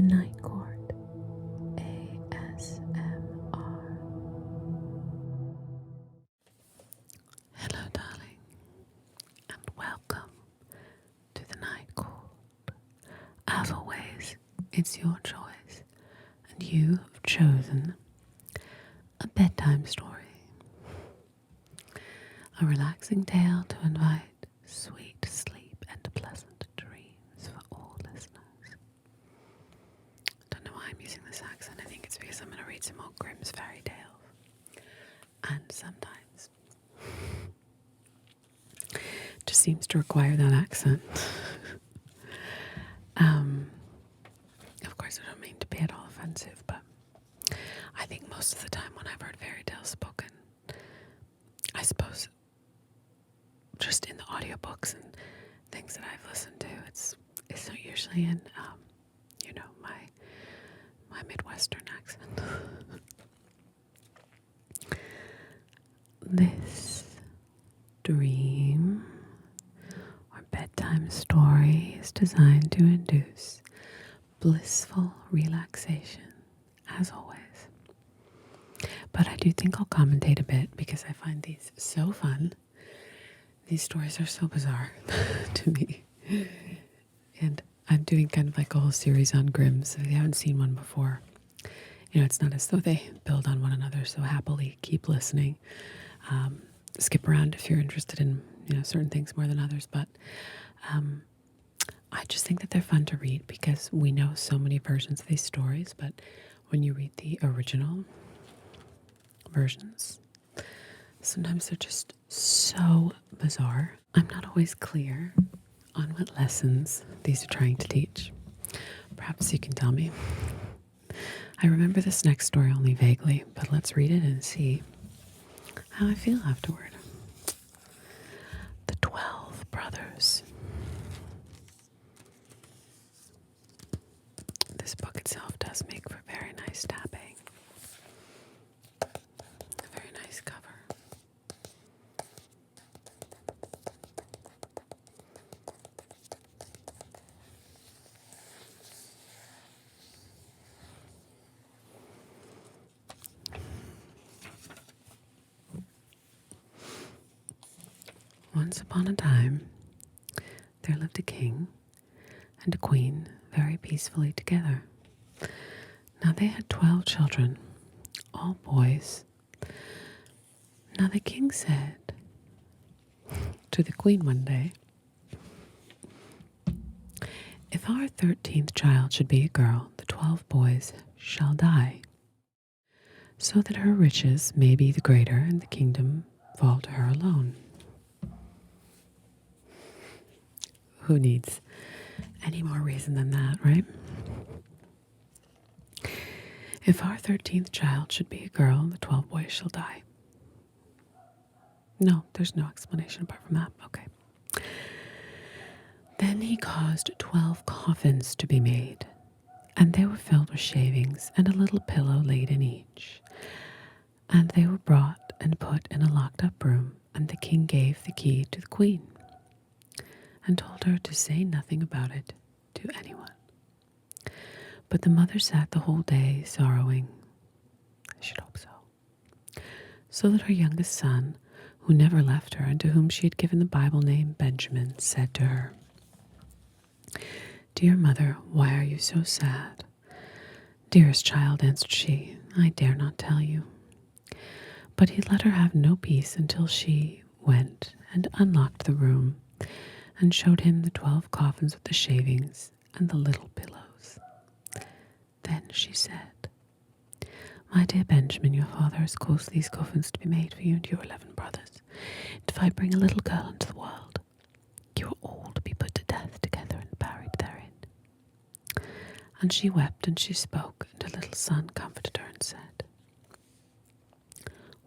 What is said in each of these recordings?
Night Court ASMR. Hello, darling, and welcome to the Night Court. As always, it's your choice, and you have chosen a bedtime story. A relaxing tale to invite sweet sleep and pleasant dreams for all listeners. Don't know why I'm using this accent. I think it's because I'm going to read some more Grimm's fairy tales. And sometimes it just seems to require that accent. Of course, I don't mean to be at all offensive, but I think most of the time when I've heard fairy tales spoken, I suppose just in the audiobooks and things that I've listened to, it's not usually in my Midwestern accent. This dream or bedtime story is designed to induce blissful relaxation, as always. But I do think I'll commentate a bit because I find these so fun. These stories are so bizarre to me. And I'm doing kind of like a whole series on Grimm, so if you haven't seen one before, it's not as though they build on one another, so happily keep listening. Skip around if you're interested in, certain things more than others, but I just think that they're fun to read because we know so many versions of these stories, but when you read the original versions, sometimes they're just so bizarre. I'm not always clear on what lessons these are trying to teach. Perhaps you can tell me. I remember this next story only vaguely, but let's read it and see how I feel afterward. The 12 Brothers. This book itself does make for very nice tapping. A very nice cover. Once upon a time, there lived a king and a queen very peacefully together. Now they had 12 children, all boys. Now the king said to the queen one day, "If our 13th child should be a girl, the 12 boys shall die, so that her riches may be the greater and the kingdom fall to her alone." Who needs any more reason than that, right? If our 13th child should be a girl, the 12 boys shall die. No, there's no explanation apart from that. Okay. Then he caused 12 coffins to be made, and they were filled with shavings and a little pillow laid in each. And they were brought and put in a locked-up room, and the king gave the key to the queen and told her to say nothing about it to anyone. But the mother sat the whole day sorrowing. I should hope so that her youngest son, who never left her and to whom she had given the Bible name Benjamin, said to her, "Dear mother, why are you so sad?" "Dearest child," answered she, "I dare not tell you." But he let her have no peace until she went and unlocked the room and showed him the 12 coffins with the shavings and the little pillows. Then she said, "My dear Benjamin, your father has caused these coffins to be made for you and your 11 brothers. And if I bring a little girl into the world, you are all to be put to death together and buried therein." And she wept and she spoke, and her little son comforted her and said,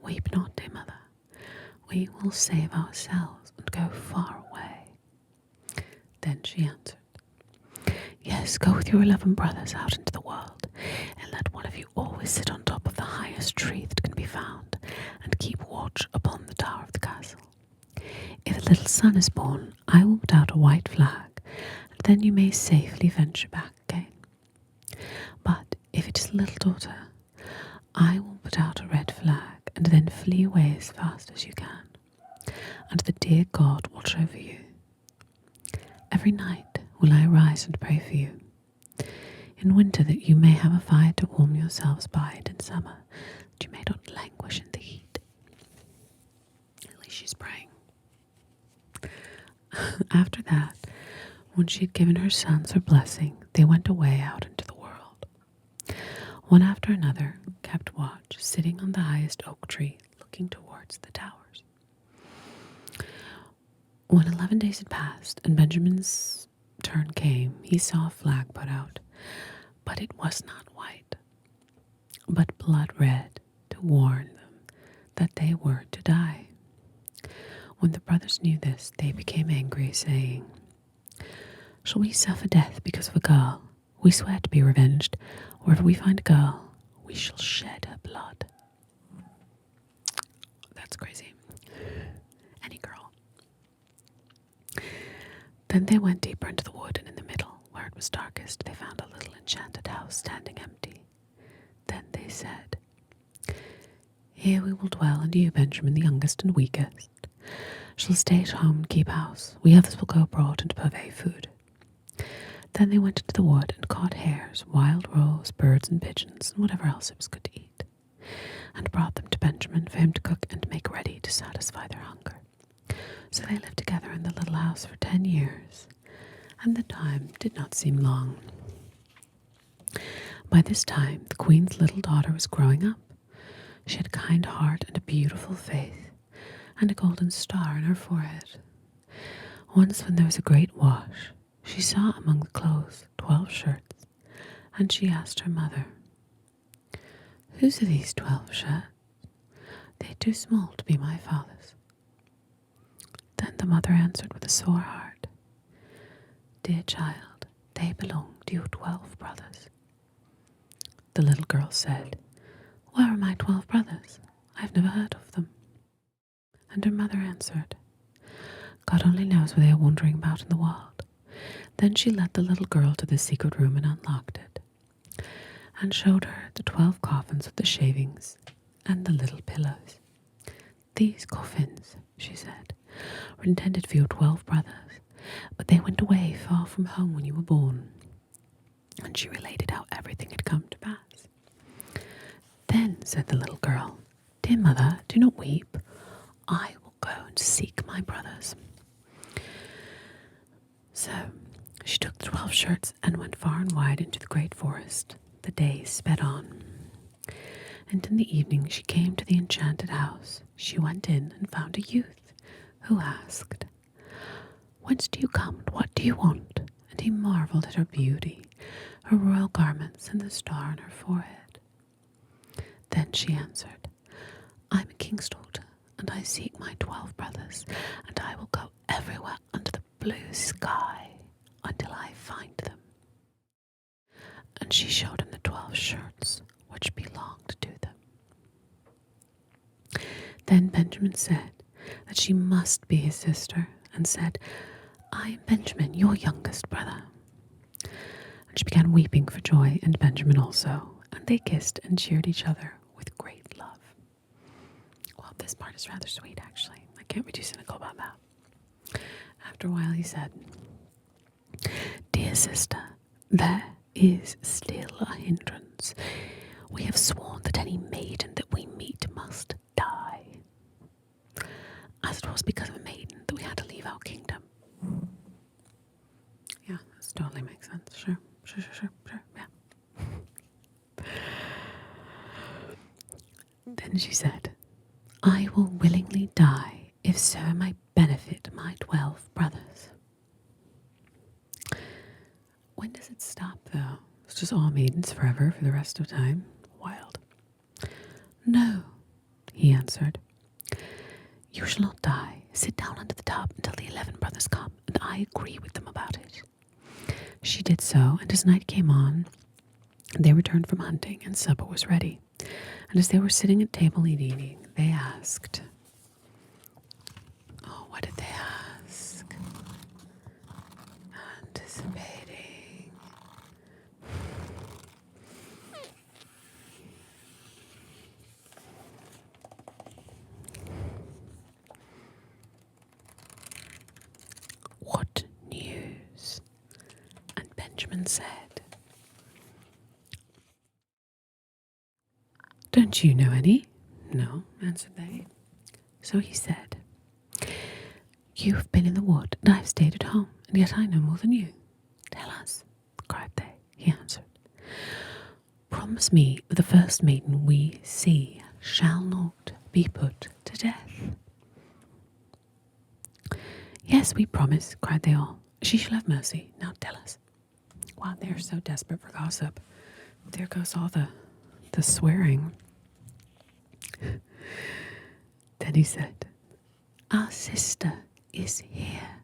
"Weep not, dear mother. We will save ourselves and go far away." Then she answered, "Yes, go with your 11 brothers out into the world, and let one of you always sit on top of the highest tree that can be found, and keep watch upon the tower of the castle. If a little son is born, I will put out a white flag, and then you may safely venture back again. little daughter, I will put out a red flag and then flee away as fast as you can, and the dear God watch over you. Every night will I rise and pray for you. In winter, that you may have a fire to warm yourselves by, and in summer, that you may not languish in the heat. At least she's praying. After that, when she had given her sons her blessing, they went away out into the world. One after another kept watch, sitting on the highest oak tree, looking towards the towers. When 11 days had passed and Benjamin's turn came, he saw a flag put out, but it was not white, but blood red, to warn them that they were to die. When the brothers knew this, they became angry, saying, "Shall we suffer death because of a girl? We swear to be revenged. Wherever we find a girl, we shall shed her blood." That's crazy. Any girl. Then they went deeper into the wood, and in the middle, where it was darkest, they found a little enchanted house standing empty. Then they said, "Here we will dwell, and you, Benjamin, the youngest and weakest, shall stay at home and keep house. We others will go abroad and purvey food." Then they went into the wood and caught hares, wild roes, birds and pigeons, and whatever else it was good to eat, and brought them to Benjamin for him to cook and make ready to satisfy their hunger. So they lived together in the little house for 10 years, and the time did not seem long. By this time, the queen's little daughter was growing up. She had a kind heart and a beautiful face, and a golden star in her forehead. Once, when there was a great wash, she saw among the clothes 12 shirts, and she asked her mother, "Whose are these 12 shirts? They are too small to be my father's." Then the mother answered with a sore heart, "Dear child, they belong to your 12 brothers." The little girl said, "Where are my 12 brothers? I have never heard of them." And her mother answered, "God only knows where they are wandering about in the world." Then she led the little girl to the secret room and unlocked it, and showed her the 12 coffins with the shavings and the little pillows. "These coffins," she said, "were intended for your 12 brothers, but they went away far from home when you were born." And she related how everything had come to pass. Then said the little girl, "Dear mother, do not weep. I will go and seek my brothers." So she took the 12 shirts and went far and wide into the great forest. The days sped on, and in the evening she came to the enchanted house. She went in and found a youth, who asked, "Whence do you come, and what do you want?" And he marvelled at her beauty, her royal garments, and the star on her forehead. Then she answered, "I am a king's daughter, and I seek my 12 brothers, and I will go everywhere under the blue sky until I find them." And she showed him the 12 shirts which belonged to them. Then Benjamin said that she must be his sister, and said, "I am Benjamin, your youngest brother." And she began weeping for joy, and Benjamin also, and they kissed and cheered each other with great love. Well, this part is rather sweet, actually. I can't be too cynical about that. After a while he said, "Dear sister, there is still a hindrance. We have sworn that any maiden that we meet must die, as it was because of a maiden that we had to leave our kingdom." Yeah, that totally makes sense. Sure, yeah. Then she said, "I will willingly die if so it might benefit my 12 brothers." When does it stop, though? It's just all maidens forever for the rest of time? Wild. "No," he answered. "You shall not die. Sit down under the tub until the 11 brothers come, and I agree with them about it." She did so, and as night came on, they returned from hunting, and supper was ready. And as they were sitting at table eating, they asked, oh, what did they ask? Anticipating. and said, "Don't you know any?" "No," answered they. So he said, "You have been in the wood, and I have stayed at home, and yet I know more than you." "Tell us," cried they. He answered, "Promise me that the first maiden we see shall not be put to death." "Yes, we promise," cried they all. "She shall have mercy. Now tell us." Wow, they are so desperate for gossip. There goes all the swearing. Then he said, "Our sister is here,"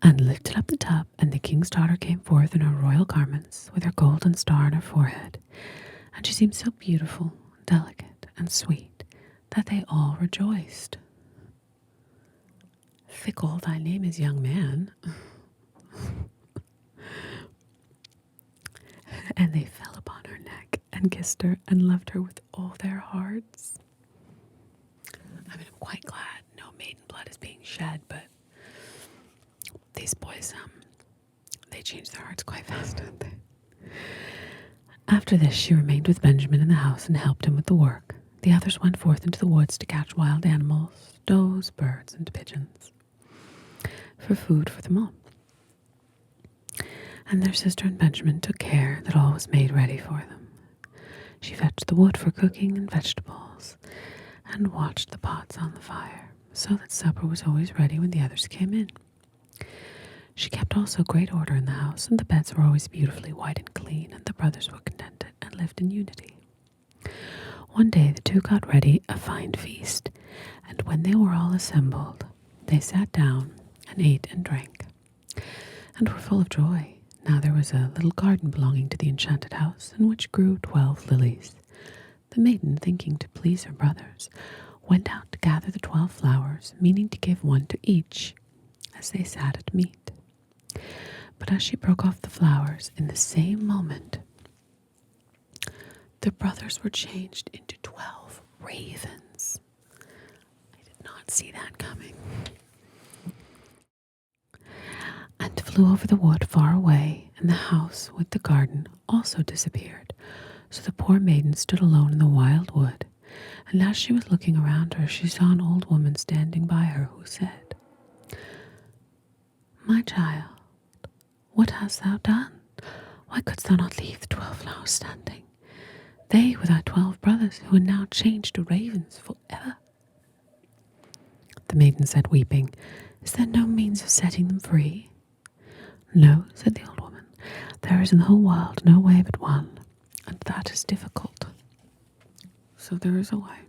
and lifted up the tub, and the king's daughter came forth in her royal garments, with her golden star on her forehead, and she seemed so beautiful, delicate, and sweet, that they all rejoiced. "Fickle, thy name is, young man." And they fell upon her neck and kissed her and loved her with all their hearts. I mean, I'm quite glad no maiden blood is being shed, but these boys, they change their hearts quite fast, don't they? After this, she remained with Benjamin in the house and helped him with the work. The others went forth into the woods to catch wild animals, does, birds, and pigeons, for food for them all. And their sister and Benjamin took care that all was made ready for them. She fetched the wood for cooking and vegetables, and watched the pots on the fire, so that supper was always ready when the others came in. She kept also great order in the house, and the beds were always beautifully white and clean, and the brothers were contented and lived in unity. One day the two got ready a fine feast, and when they were all assembled, they sat down and ate and drank, and were full of joy. Now there was a little garden belonging to the enchanted house, in which grew 12 lilies. The maiden, thinking to please her brothers, went out to gather the 12 flowers, meaning to give one to each, as they sat at meat. But as she broke off the flowers, in the same moment, the brothers were changed into 12 ravens. I did not see that coming. And flew over the wood far away, and the house with the garden also disappeared. So the poor maiden stood alone in the wild wood, and as she was looking around her, she saw an old woman standing by her, who said, "My child, what hast thou done? Why couldst thou not leave the 12 flowers standing? They were thy 12 brothers, who are now changed to ravens forever." The maiden said, weeping, "Is there no means of setting them free?" "No," said the old woman, "there is in the whole world no way but one, and that is difficult. So there is a way.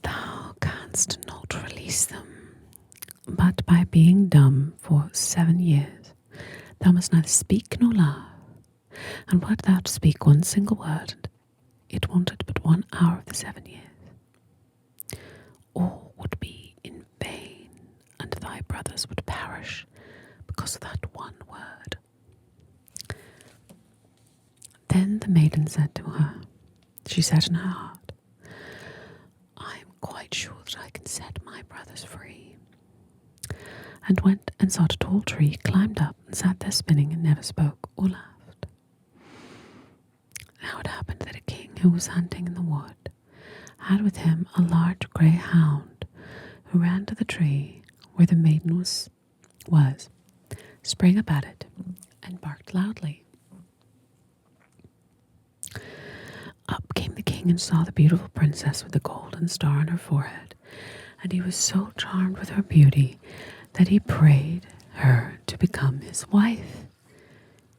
Thou canst not release them, but by being dumb for 7 years, thou must neither speak nor laugh. And wert thou to speak one single word, it wanted but 1 hour of the 7 years. All would be in vain, and thy brothers would perish because of that one word." Then the maiden said to her, she said in her heart, "I am quite sure that I can set my brothers free," and went and sought a tall tree, climbed up, and sat there spinning, and never spoke or laughed. Now it happened that a king who was hunting in the wood had with him a large grey hound, who ran to the tree where the maiden was, sprang up at it, and barked loudly. Up came the king and saw the beautiful princess with the golden star on her forehead, and he was so charmed with her beauty that he prayed her to become his wife.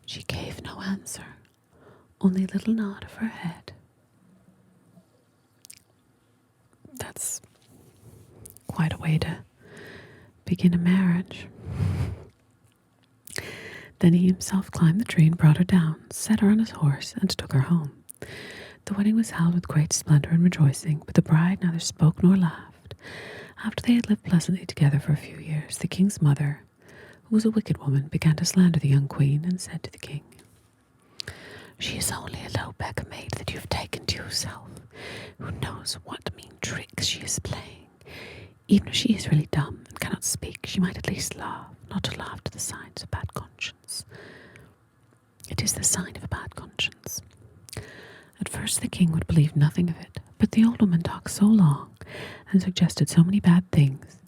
She gave no answer, only a little nod of her head. That's quite a way to begin a marriage. Then he himself climbed the tree and brought her down, set her on his horse, and took her home. The wedding was held with great splendor and rejoicing, but the bride neither spoke nor laughed. After they had lived pleasantly together for a few years, the king's mother, who was a wicked woman, began to slander the young queen, and said to the king, "She is only a low beggar maid that you have taken to yourself. Who knows what mean tricks she is playing? Even if she is really dumb and cannot speak, she might at least laugh, not to laugh to the signs of bad conscience. It is the sign of a bad conscience. At first the king would believe nothing of it, but the old woman talked so long and suggested so many bad things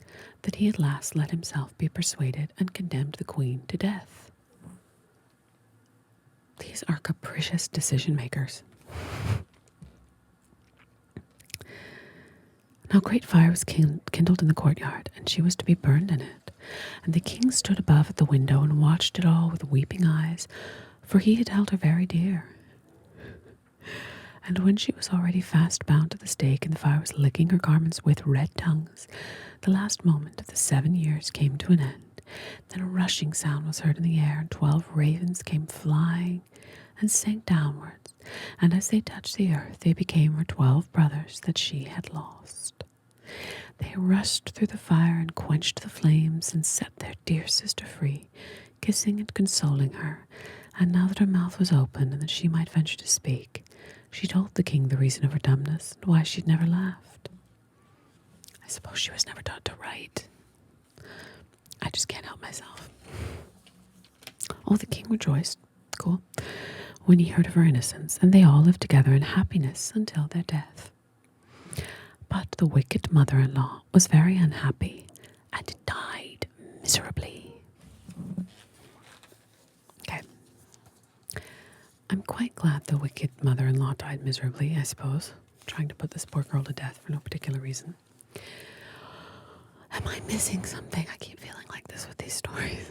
that he at last let himself be persuaded and condemned the queen to death. These are capricious decision makers. Now a great fire was kindled in the courtyard, and she was to be burned in it. And the king stood above at the window and watched it all with weeping eyes, for he had held her very dear. And when she was already fast bound to the stake, and the fire was licking her garments with red tongues, the last moment of the 7 years came to an end. Then a rushing sound was heard in the air, and 12 ravens came flying and sank downwards, and as they touched the earth, they became her 12 brothers that she had lost. They rushed through the fire and quenched the flames and set their dear sister free, kissing and consoling her. And now that her mouth was open and that she might venture to speak, she told the king the reason of her dumbness and why she'd never laughed. I suppose she was never taught to write. I just can't help myself. Oh, the king rejoiced. Cool. When he heard of her innocence, and they all lived together in happiness until their death. But the wicked mother-in-law was very unhappy and died miserably. Okay. I'm quite glad the wicked mother-in-law died miserably, I suppose. Trying to put this poor girl to death for no particular reason. Am I missing something? I keep feeling like this with these stories.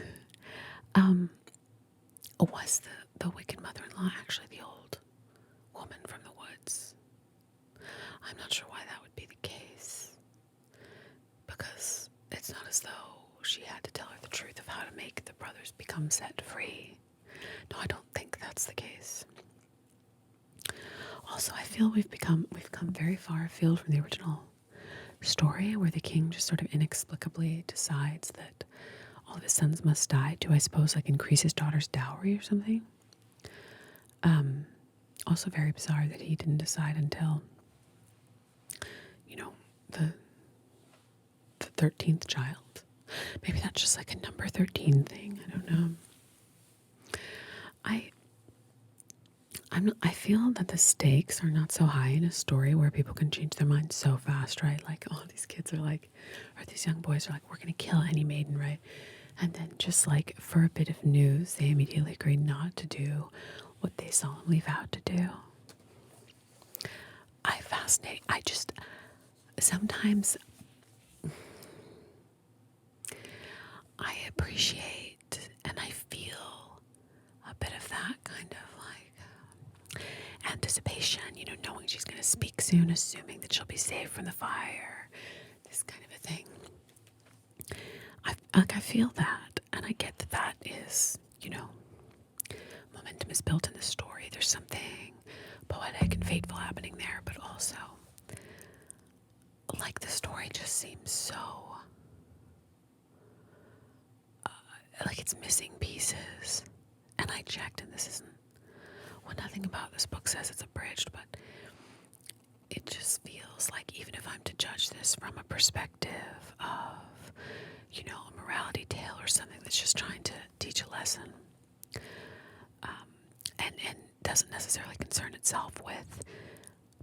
Was the wicked mother-in-law actually the old woman from the woods? I'm not sure why that would be the case. Because it's not as though she had to tell her the truth of how to make the brothers become set free. No, I don't think that's the case. Also, I feel we've come very far afield from the original story, where the king just sort of inexplicably decides that all of his sons must die to, I suppose, like increase his daughter's dowry or something. Also very bizarre that he didn't decide until, the 13th child. Maybe that's just like a number 13 thing. I don't know. I feel that the stakes are not so high in a story where people can change their minds so fast, right? Like, oh, these kids are like, or these young boys are like, we're going to kill any maiden, right? And then just like for a bit of news, they immediately agree not to do what they solemnly vowed to do. Sometimes I appreciate and I feel a bit of that kind of like anticipation, knowing she's going to speak soon, assuming that she'll be saved from the fire, this kind of a thing. I feel that, and I get that is, momentum is built in the story. There's something poetic and fateful happening there, but also, like, the story just seems so, like it's missing pieces. And I checked, and this isn't, nothing about this book says it's abridged, but it just feels like even if I'm to judge this from a perspective of, a morality tale or something that's just trying to teach a lesson, and doesn't necessarily concern itself with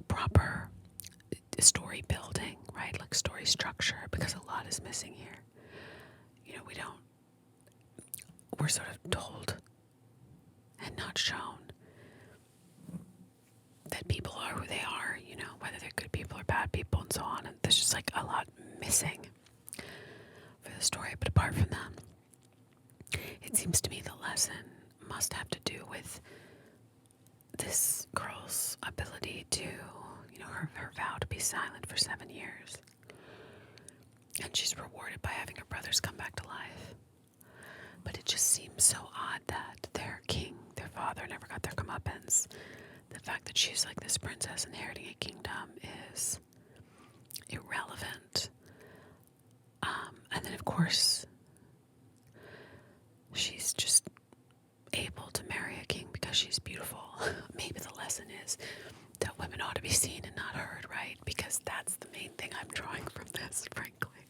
proper story building, right? Like story structure, because a lot is missing here. We're sort of told and not shown that people are who they are, whether they're good people or bad people and so on. And there's just like a lot missing for the story. But apart from that, it seems to me the lesson must have to do with this girl's ability to, her vow to be silent for 7 years. And she's rewarded by having her brothers come back to life. But it just seems so odd that their king, their father, never got their comeuppance. The fact that she's like this princess inheriting a kingdom is irrelevant. And then, of course, she's just able to marry a king because she's beautiful. Maybe the lesson is that women ought to be seen and not heard, right? Because that's the main thing I'm drawing from this, frankly.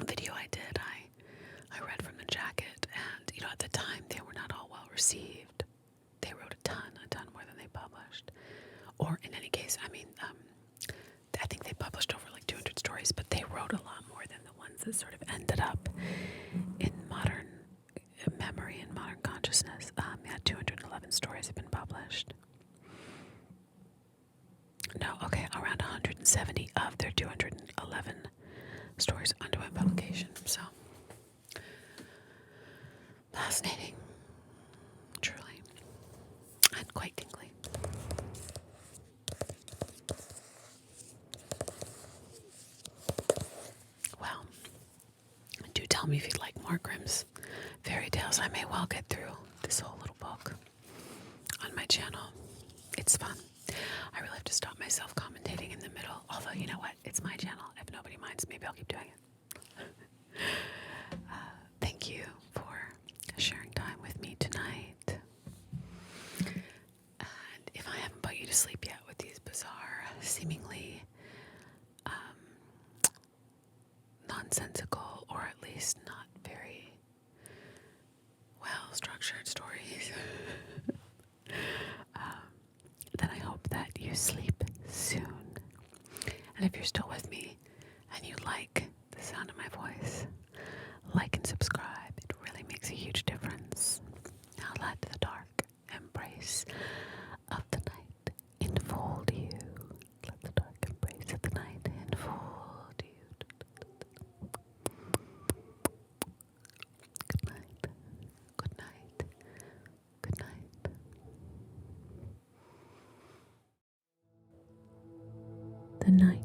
video I did, I read from the jacket, and at the time they were not all well received. They wrote a ton more than they published. Or in any case, I think they published over like 200 stories, but they wrote a lot more than the ones that sort of ended up in modern memory and modern consciousness. 211 stories have been published. No, okay, around 170 of their 211 stories underwent publication. So, fascinating, truly, and quite tingly. Well, do tell me if you'd like more Grimm's fairy tales. I may well get through this whole little book on my channel. It's fun. I really have to stop myself commentating in the middle. Although, you know what? It's my channel. If nobody minds, maybe I'll keep doing it. Thank you for sharing time with me tonight. And if I haven't put you to sleep yet with these bizarre, seemingly nonsensical, or at least not very well-structured stories, then I hope that you sleep soon. And if you're still with me and you like the sound of my voice, like and subscribe. It really makes a huge difference. Now let the dark embrace of the night enfold you. Let the dark embrace of the night enfold you. Good night. Good night. Good night. The night